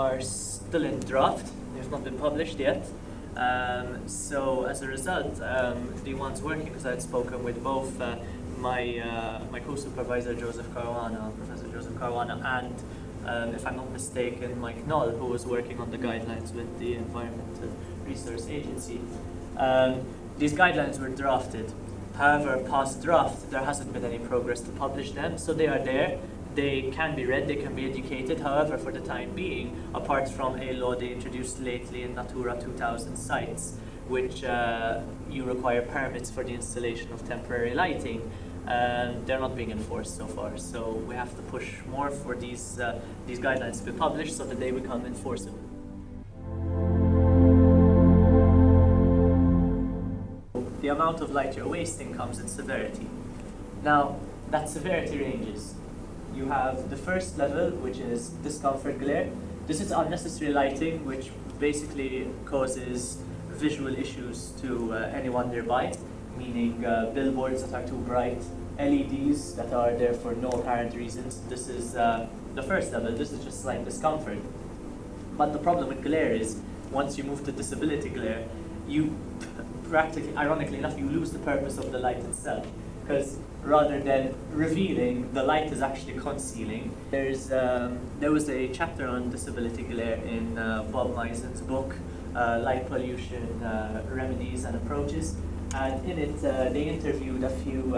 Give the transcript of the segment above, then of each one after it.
are still in draft. They've not been published yet. So as a result, the ones working, because I had spoken with both my co-supervisor Professor Joseph Caruana, and if I'm not mistaken, Mike Knoll, who was working on the guidelines with the Environmental Resource Agency. These guidelines were drafted. However, past draft, there hasn't been any progress to publish them, so they are there. They can be read, they can be educated. However, for the time being, apart from a law they introduced lately in Natura 2000 sites, which you require permits for the installation of temporary lighting, they're not being enforced so far. So we have to push more for these guidelines to be published so that they become enforceable. The amount of light you're wasting comes in severity. Now, that severity ranges. You have the first level, which is discomfort glare. This is unnecessary lighting, which basically causes visual issues to anyone nearby, meaning billboards that are too bright, LEDs that are there for no apparent reasons. This is the first level. This is just slight discomfort. But the problem with glare is, once you move to disability glare, you practically, ironically enough, you lose the purpose of the light itself. Because rather than revealing, the light is actually concealing. There was a chapter on disability glare in Bob Meisen's book, Light Pollution, Remedies and Approaches. And in it, they interviewed a few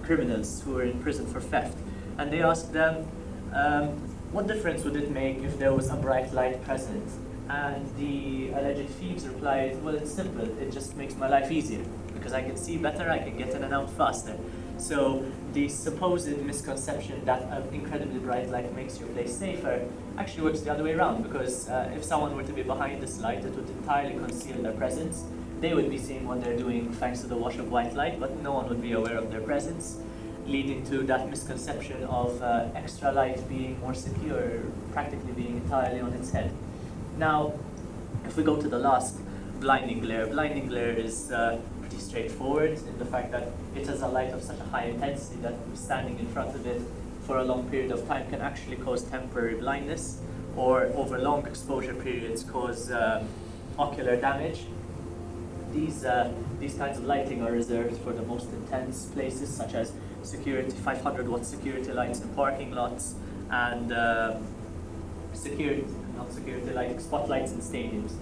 criminals who were in prison for theft. And they asked them, what difference would it make if there was a bright light present? And the alleged thieves replied, well, it's simple. It just makes my life easier. Because I can see better, I can get in and out faster. So the supposed misconception that an incredibly bright light makes your place safer actually works the other way around, because if someone were to be behind this light, it would entirely conceal their presence. They would be seeing what they're doing thanks to the wash of white light, but no one would be aware of their presence, leading to that misconception of extra light being more secure, practically being entirely on its head. Now, if we go to the last, blinding glare. Blinding glare is pretty straightforward in the fact that it has a light of such a high intensity that standing in front of it for a long period of time can actually cause temporary blindness, or over long exposure periods cause ocular damage. These kinds of lighting are reserved for the most intense places, such as 500-watt security lights in parking lots, and spotlights in stadiums.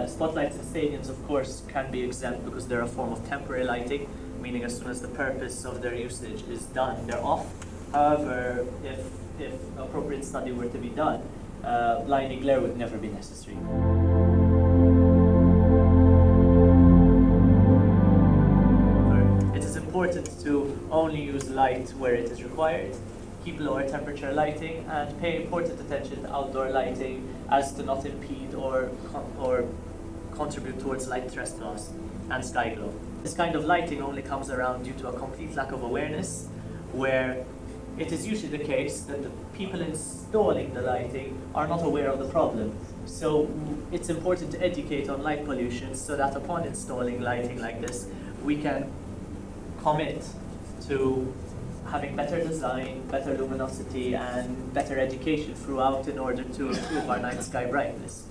Spotlights in stadiums, of course, can be exempt because they're a form of temporary lighting, meaning as soon as the purpose of their usage is done, they're off. However, if appropriate study were to be done, blinding glare would never be necessary. It is important to only use light where it is required, keep lower temperature lighting, and pay important attention to outdoor lighting as to not impede or contribute towards light trespass and sky glow. This kind of lighting only comes around due to a complete lack of awareness, where it is usually the case that the people installing the lighting are not aware of the problem. So it's important to educate on light pollution so that upon installing lighting like this, we can commit to having better design, better luminosity, and better education throughout in order to improve our night sky brightness.